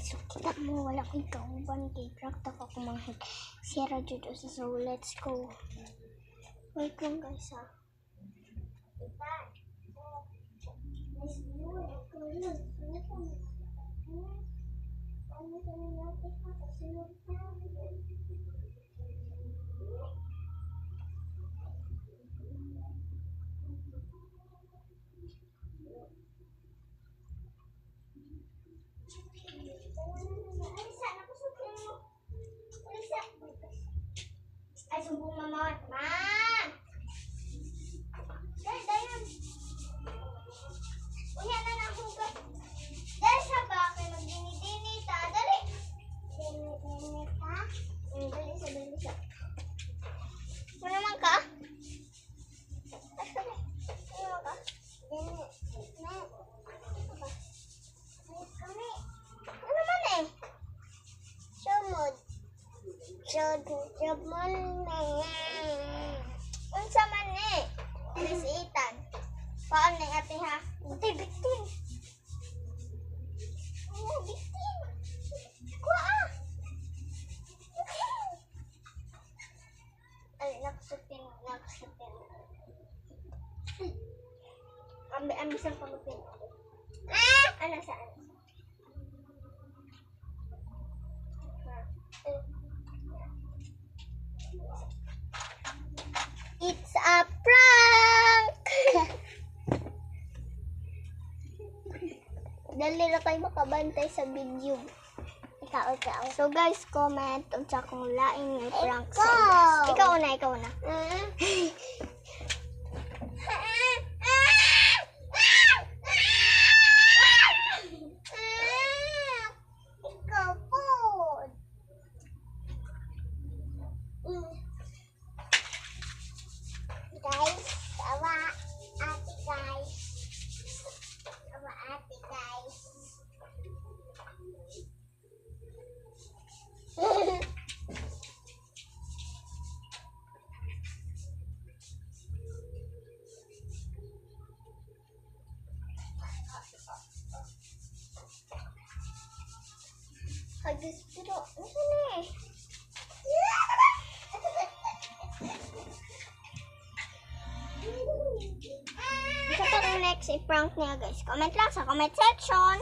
So kita mo wala ko'y kauban kay prakta ko kumanghig. Sierra jud usa, so let's go. Wait lang guys ha. Ay, sumbong mama. Ma! Dayan. Uya na na hugas. Dali sa bakit magdini-dini ta. Dali. Dini-dini ta? Dali sa. Ano naman ka? Ano naman ka? Dini. Ano naman eh? Sumod. Sumod na yan. Unsa man eh? Nasiitan. Paano na ate ha? Bitin. Ano, bitin? Kuha ah. Ay, nakasutin. Ambisang pagupin. Ah! Ano saan? It's a prank! Dali na kayo makabantay sa video. Ikaw. So guys, comment unsa kung lain ng prank sa inyo. Ikaw una. Ikaw po. Guys, tawa ate guys. Agis pero ano na eh? Ito pang next i-prank niya guys. Comment lang sa comment section.